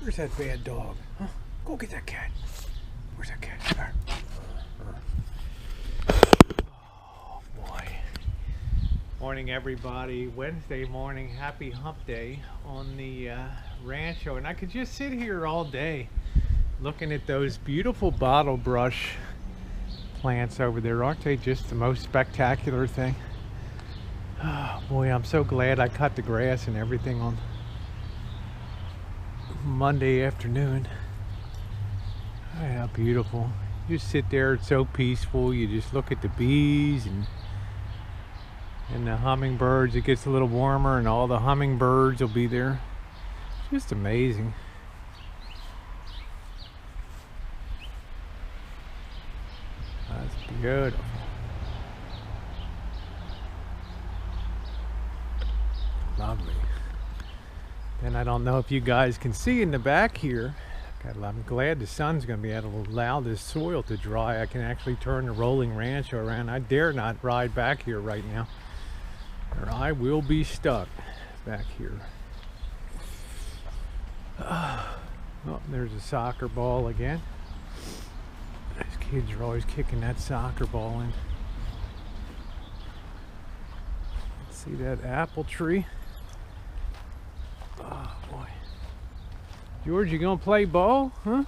Where's that bad dog? Huh? Go get that cat. Where's that cat? Oh boy. Morning everybody. Wednesday morning. Happy hump day on the Rancho. And I could just sit here all day looking at those beautiful bottle brush plants over there. Aren't they just the most spectacular thing? Oh boy, I'm so glad I cut the grass and everything on Monday afternoon. Oh, how beautiful. You just sit there, it's so peaceful. You just look at the bees and the hummingbirds. It gets a little warmer and all the hummingbirds will be there. It's just amazing. That's beautiful. Lovely. And I don't know if you guys can see in the back here. I'm glad the sun's going to be able to allow this soil to dry. I can actually turn the rolling Rancho around. I dare not ride back here right now, or I will be stuck back here. Oh, there's a soccer ball again. These kids are always kicking that soccer ball in. See that apple tree? Oh boy. George, you gonna play ball? Huh?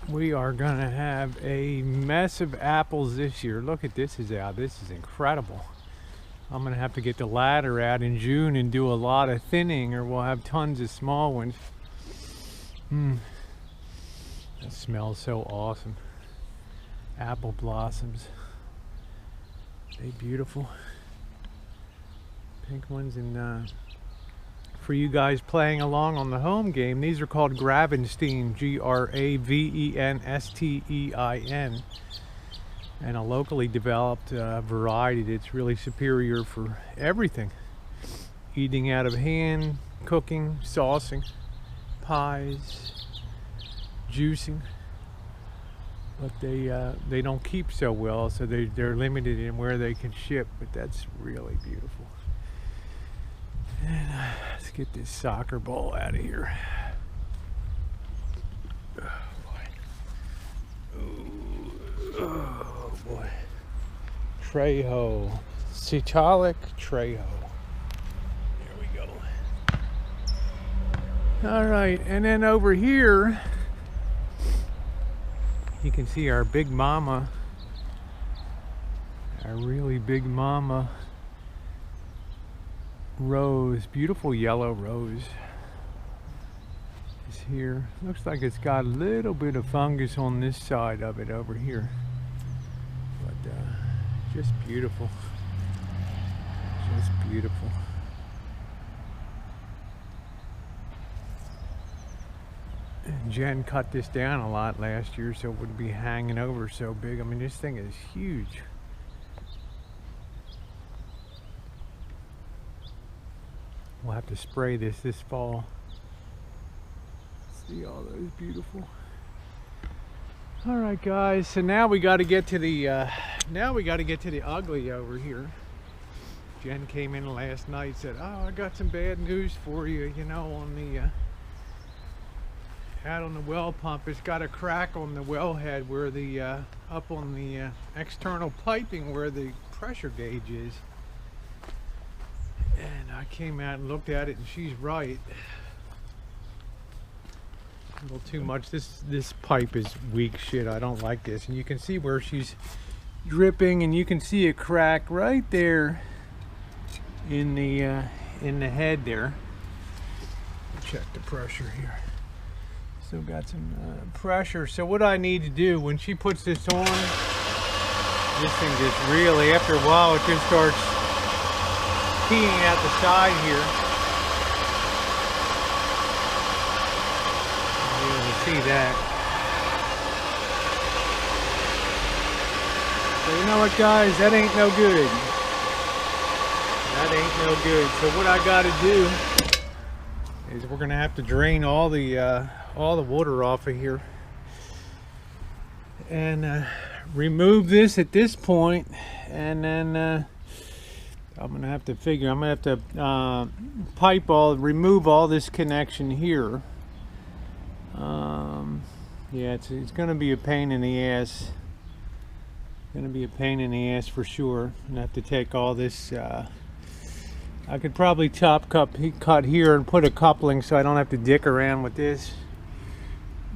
We are gonna have a mess of apples this year. Look at this is out. This is incredible. I'm gonna have to get the ladder out in June and do a lot of thinning, or we'll have tons of small ones. That smells so awesome. Apple blossoms. They beautiful. Pink ones. And for you guys playing along on the home game, these are called Gravenstein, Gravenstein, and a locally developed variety that's really superior for everything. Eating out of hand, cooking, saucing, pies, juicing. But they don't keep so well, so they're limited in where they can ship, but that's really beautiful. And let's get this soccer ball out of here. Oh boy. Ooh. Oh boy. Trejo. Citalic Trejo. There we go. Alright, and then over here you can see our big mama. Our really big mama rose, beautiful yellow rose is here. Looks like it's got a little bit of fungus on this side of it over here, but just beautiful, just beautiful. And Jen cut this down a lot last year so it wouldn't be hanging over so big. I mean, this thing is huge. We'll have to spray this fall. See all those beautiful. All right, guys. So now we got to get to the ugly over here. Jen came in last night, said, "Oh, I got some bad news for you. You know, on the out on the well pump, it's got a crack on the wellhead where the up on the external piping where the pressure gauge is." And I came out and looked at it, and she's right. A little too much. This pipe is weak shit. I don't like this. And you can see where she's dripping, and you can see a crack right there in the head there. Check the pressure here. Still got some pressure. So what I need to do when she puts this on, this thing just really, after a while, it just starts peeing out the side here. You can see that. So you know what, guys? That ain't no good. That ain't no good. So what I got to do is we're gonna have to drain all the water off of here and remove this at this point, and then I'm gonna have to figure. I'm gonna have to remove all this connection here. Yeah, it's gonna be a pain in the ass. Gonna be a pain in the ass for sure. I'm gonna have to take all this. I could probably cut here and put a coupling so I don't have to dick around with this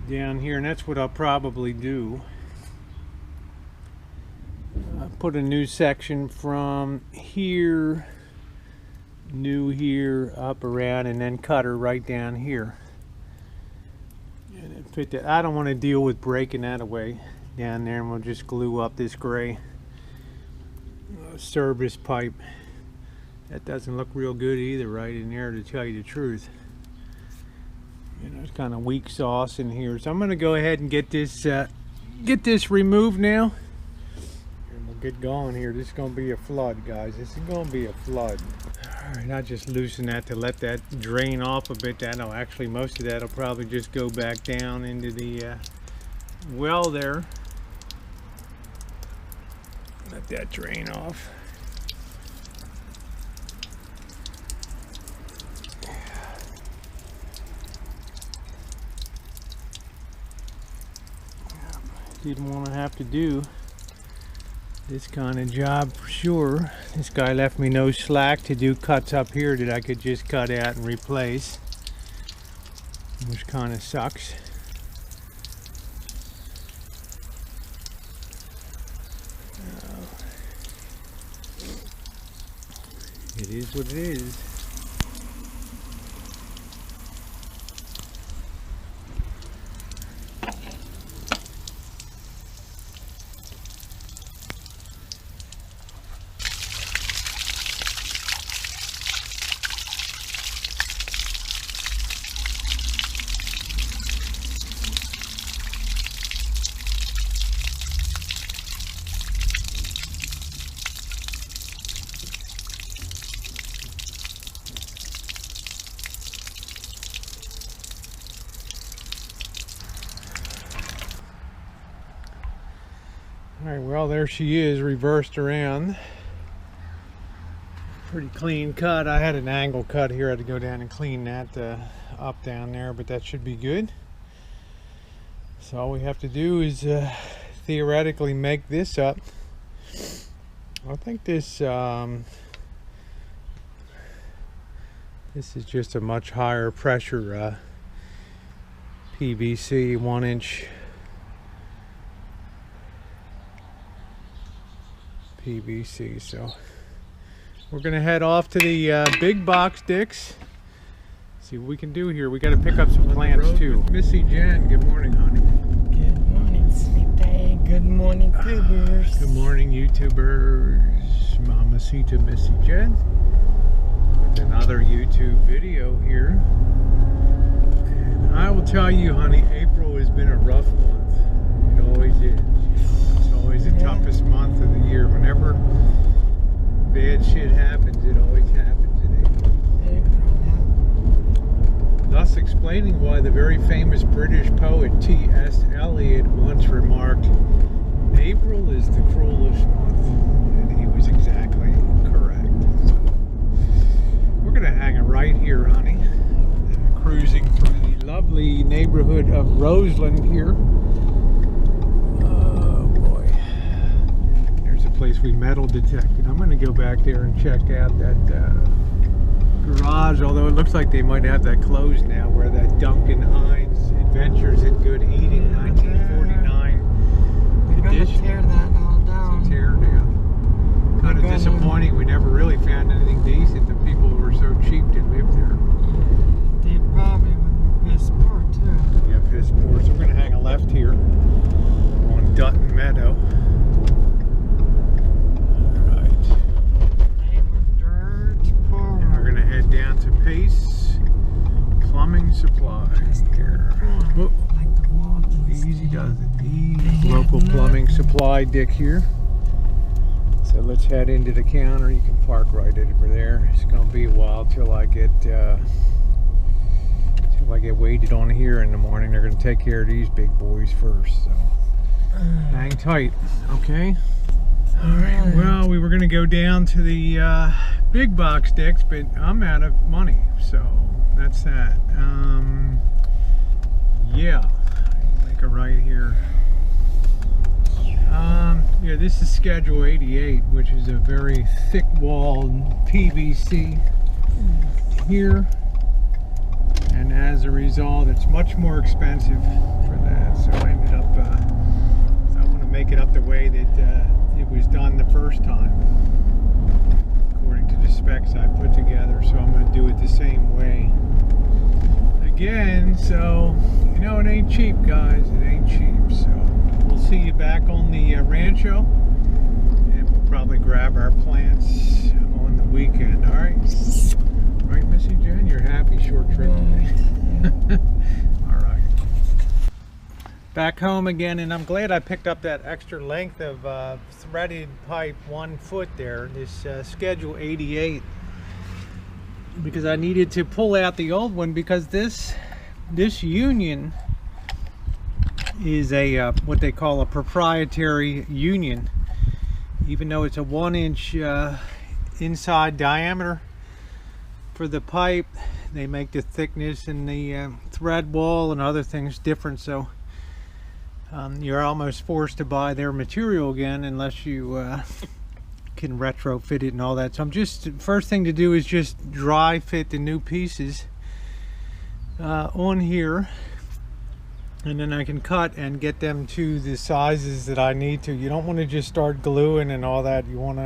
down here, and that's what I'll probably do. Put a new section from here, new here, up around, and then cut her right down here. And fit that. I don't want to deal with breaking that away down there, and we'll just glue up this gray service pipe. That doesn't look real good either right in there, to tell you the truth. You know, it's kind of weak sauce in here. So I'm going to go ahead and get this removed now. And we'll get going here. This is going to be a flood, guys. This is going to be a flood. Alright, I just loosen that to let that drain off a bit. That'll actually, most of that will probably just go back down into the well there. Let that drain off. Didn't want to have to do this kind of job for sure. This guy left me no slack to do cuts up here that I could just cut out and replace, which kind of sucks. It is what it is. Alright, well, there she is, reversed around. Pretty clean cut. I had an angle cut here. I had to go down and clean that up down there, but that should be good. So all we have to do is theoretically make this up. I think this is just a much higher pressure PVC 1-inch PVC. So we're gonna head off to the big box Dicks. See what we can do here. We got to pick up some plants too. Missy Jen, good morning, honey. Good morning, sweetie. Good morning, tubers. Good morning, YouTubers. Mamacita Missy Jen with another YouTube video here. And I will tell you, honey, April has been a rough month. It always is. It's always the toughest month of the year. Whenever bad shit happens, it always happens in April. Thus explaining why the very famous British poet T.S. Eliot once remarked, April is the cruelest month. And he was exactly correct. So we're going to hang it right here, honey. Cruising through the lovely neighborhood of Roseland here. Oh boy. There's a place we metal detected. I'm going to go back there and check out that garage, although it looks like they might have that closed now, where that Duncan Hines Adventures in Good Eating 1949 edition. Tear that all down. It's a tear down. Kind of disappointing. We never really found anything decent. The people were so cheap to live there. They probably would be piss poor too. Yeah, piss poor. So we're going to hang a left here on Dutton Meadow. Head down to Pace Plumbing Supply here. Whoop. Easy does it. Easy. Local plumbing supply Dick here. So let's head into the counter. You can park right over there. It's gonna be a while till I get weighted on here in the morning. They're gonna take care of these big boys first. So hang tight, okay? Alright, well, we were going to go down to the big box sticks, but I'm out of money, so that's that. Yeah, make a right here. Yeah, this is Schedule 88, which is a very thick-walled PVC here, and as a result, it's much more expensive for that. So I ended up, I want to make it up the way that it was done the first time, according to the specs I put together. So I'm going to do it the same way again. So you know, it ain't cheap, guys. It ain't cheap. So we'll see you back on the Rancho, and we'll probably grab our plants on the weekend. All right, right, Missy Jen? You're happy short trip today. All right. Back home again, and I'm glad I picked up that extra length of threaded pipe, 1 foot there, this Schedule 88, because I needed to pull out the old one, because this union is a what they call a proprietary union. Even though it's a 1-inch inside diameter for the pipe, they make the thickness and the thread wall and other things different, so you're almost forced to buy their material again unless you can retrofit it and all that. So I'm just, first thing to do is just dry fit the new pieces on here, and then I can cut and get them to the sizes that I need to. You don't want to just start gluing and all that. You want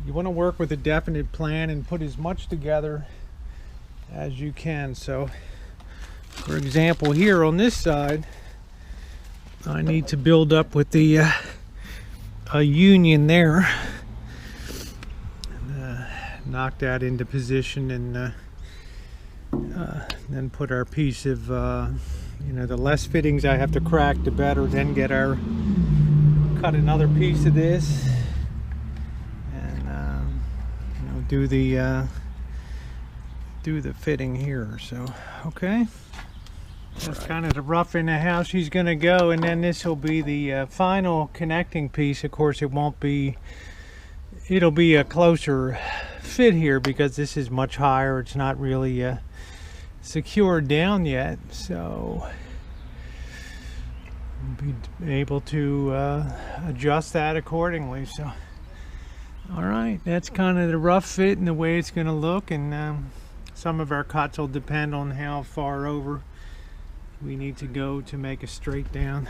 to work with a definite plan and put as much together as you can. So for example, here on this side, I need to build up with the a union there, and knock that into position, and then put our piece of you know, the less fittings I have to crack, the better. Then cut another piece of this, and you know, do the fitting here. So okay, that's kind of the rough in the how she's gonna go, and then this will be the final connecting piece. Of course, it'll be a closer fit here because this is much higher. It's not really secured down yet, so we'll be able to adjust that accordingly. So all right, that's kind of the rough fit and the way it's going to look, and some of our cuts will depend on how far over we need to go to make a straight down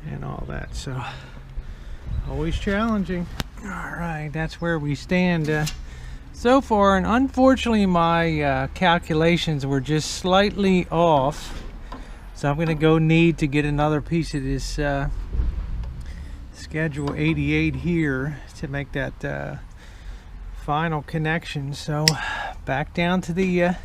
and all that. So always challenging. All right, that's where we stand so far, and unfortunately my calculations were just slightly off, so I'm gonna need to get another piece of this Schedule 88 here to make that final connection. So back down to the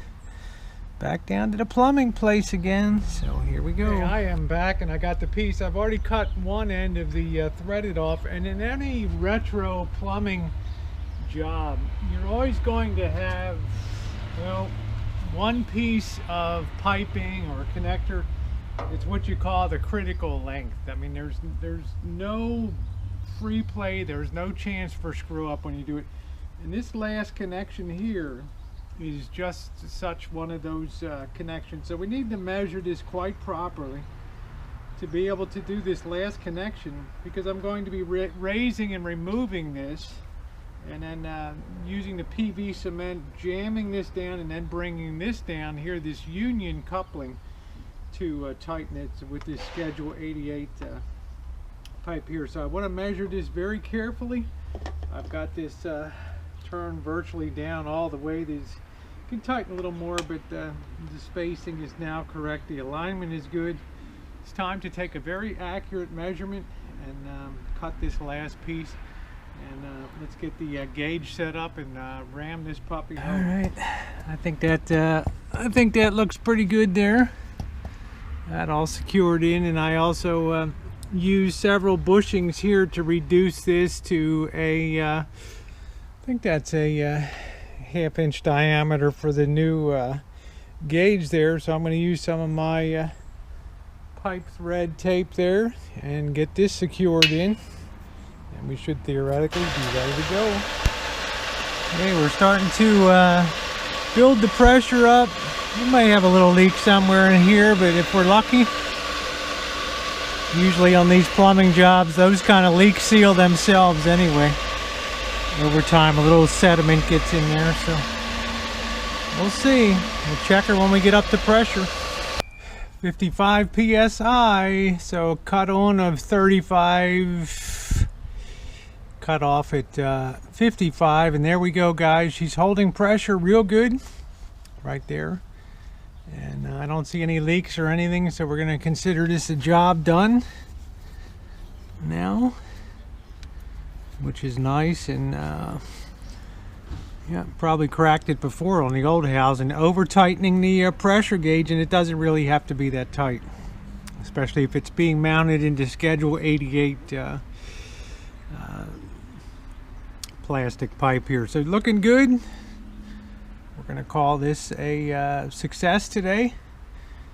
plumbing place again. So here we go. Okay, I am back, and I got the piece. I've already cut one end of the threaded off, and in any retro plumbing job, you're always going to have, well, one piece of piping or connector. It's what you call the critical length. I mean, there's no free play, there's no chance for screw up when you do it. And this last connection here is just such one of those connections. So we need to measure this quite properly to be able to do this last connection, because I'm going to be raising and removing this, and then using the PV cement, jamming this down, and then bringing this down here, this union coupling, to tighten it with this Schedule 88 pipe here. So I want to measure this very carefully. I've got this turned virtually down all the way. These can tighten a little more, but the spacing is now correct. The alignment is good. It's time to take a very accurate measurement and cut this last piece. And let's get the gauge set up and ram this puppy home. All right, I think that looks pretty good there. That all secured in, and I also used several bushings here to reduce this to a I think that's a 1/2 inch diameter for the new gauge there. So I'm going to use some of my pipe thread tape there and get this secured in, and we should theoretically be ready to go. Okay, we're starting to build the pressure up. We may have a little leak somewhere in here, but if we're lucky, usually on these plumbing jobs, those kind of leaks seal themselves anyway. Over time, a little sediment gets in there, so we'll see. We'll check her when we get up to pressure. 55 psi, so cut on of 35, cut off at 55, and there we go, guys. She's holding pressure real good right there, and I don't see any leaks or anything, so we're going to consider this a job done now, which is nice. And yeah, probably cracked it before on the old house and over tightening the pressure gauge, and it doesn't really have to be that tight, especially if it's being mounted into schedule 88 plastic pipe here. So looking good. We're going to call this a success today.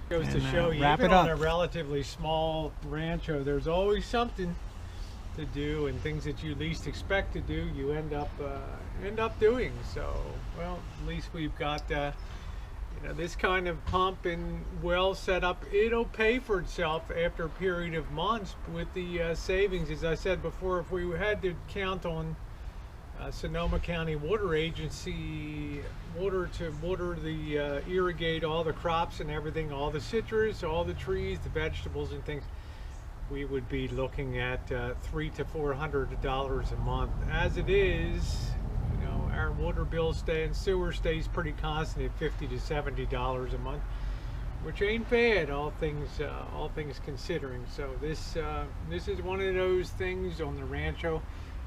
Goes to show you, wrap even it on up. a relatively small Rancho, there's always something to do, and things that you least expect to do, you end up doing. So, well, at least we've got you know, this kind of pump and well set up. It'll pay for itself after a period of months with the savings. As I said before, if we had to count on Sonoma County Water Agency water to water the irrigate all the crops and everything, all the citrus, all the trees, the vegetables and things, we would be looking at $300 to $400 a month. As it is, you know, our water bill and sewer stays pretty constant at $50 to $70 a month, which ain't bad, all things considering. So this is one of those things on the Rancho.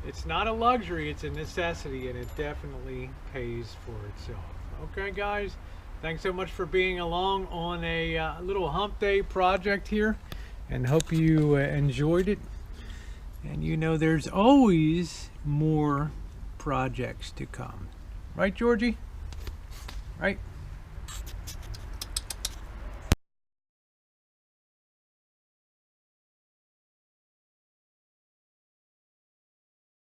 It's not a luxury, it's a necessity, and it definitely pays for itself. Okay, guys, thanks so much for being along on a little hump day project here, and hope you enjoyed it. And you know, there's always more projects to come. Right, Georgie? Right?